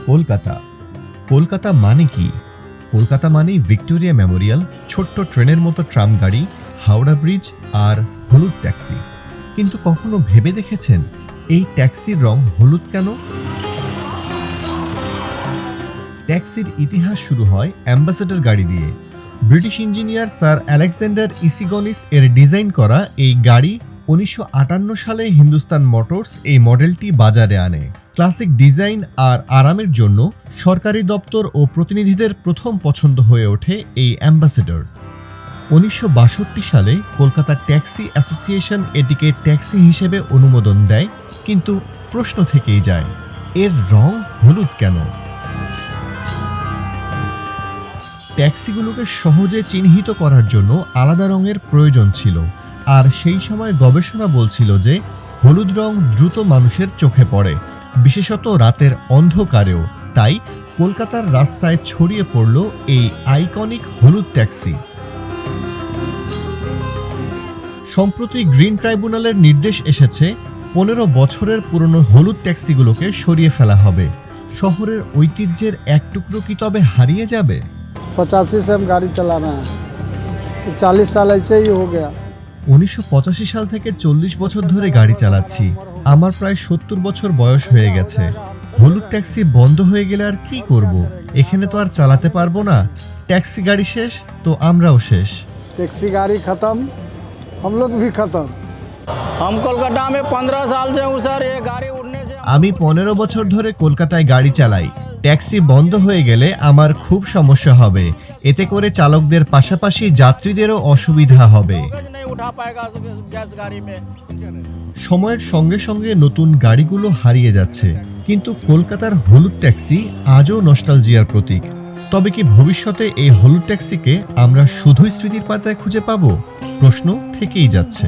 কলকাতা। কলকাতা মানে কি? কলকাতা মানেই ভিক্টোরিয়া মেমোরিয়াল, ছোট্ট ট্রেনের মতো ট্রাম গাড়ি, হাওড়া ব্রিজ আর হলুদ ট্যাক্সি। কিন্তু কখনো ভেবে দেখেছেন এই ট্যাক্সির রং হলুদ কেন? ট্যাক্সির ইতিহাস শুরু হয় অ্যাম্বাসেডর গাড়ি দিয়ে। ব্রিটিশ ইঞ্জিনিয়ার স্যার আলেকজান্ডার ইসিগনিস এর ডিজাইন করা এই গাড়ি 1958 সালে হিন্দুস্তান মোটরস এই মডেলটি বাজারে আনে। ক্লাসিক ডিজাইন আর আরামের জন্য সরকারি দপ্তর ও প্রতিনিধিদের প্রথম পছন্দ হয়ে ওঠে এই অ্যাম্বাসেডর। 1962 সালে কলকাতা ট্যাক্সি অ্যাসোসিয়েশন এটিকে ট্যাক্সি হিসেবে অনুমোদন দেয়, কিন্তু প্রশ্ন থেকেই যায়, এর রং হলুদ কেন? ট্যাক্সিগুলোকে সহজে চিহ্নিত করার জন্য আলাদা রঙের প্রয়োজন ছিল, আর সেই সময় গবেষণা বলছিল যে হলুদ রং দ্রুত মানুষের চোখে পড়ে, বিশেষত রাতের অন্ধকারেও। তাই কলকাতার রাস্তায় ছড়িয়ে পড়ল এই আইকনিক হলুদ ট্যাক্সি। সম্প্রতি গ্রিন ট্রাইব্যুনালের নির্দেশ এসেছে 15 বছরের পুরনো হলুদ ট্যাক্সিগুলোকে সরিয়ে ফেলা হবে। শহরের ঐতিহ্যের এক টুকরো কি তবে হারিয়ে যাবে? 85 से हम गाड़ी चला रहे हैं, 40 साल ऐसे ही हो गया। 1985 সাল থেকে 40 বছর ধরে গাড়ি চালাচ্ছি। আমার প্রায় 70 বছর বয়স হয়ে গেছে। হলুদ ট্যাক্সি বন্ধ হয়ে গেলে আর কি করব? এখানে তো আর চালাতে পারবো না। ট্যাক্সি গাড়ি শেষ তো আমরাও শেষ। टैक्सी गाड़ी खत्म, हम लोग भी खत्म। हम कोलकाता में 15 साल से हूँ सर। ये गाड़ी उड़ने से আমি 15 বছর ধরে कलकाताয় গাড়ি চালাই। ট্যাক্সি বন্ধ হয়ে গেলে আমার খুব সমস্যা হবে। এতে করে চালকদের পাশাপাশি যাত্রীদেরও অসুবিধা হবে। नहीं उठा पाएगा गैस गाड़ी में। সময়ের সঙ্গে সঙ্গে নতুন গাড়িগুলো হারিয়ে যাচ্ছে, কিন্তু কলকাতার হলুদ ট্যাক্সি আজও নস্টালজিয়ার প্রতীক। তবে কি ভবিষ্যতে এই হলুদ ট্যাক্সিকে আমরা শুধুই স্মৃতির পাতায় খুঁজে পাবো? প্রশ্ন থেকেই যাচ্ছে।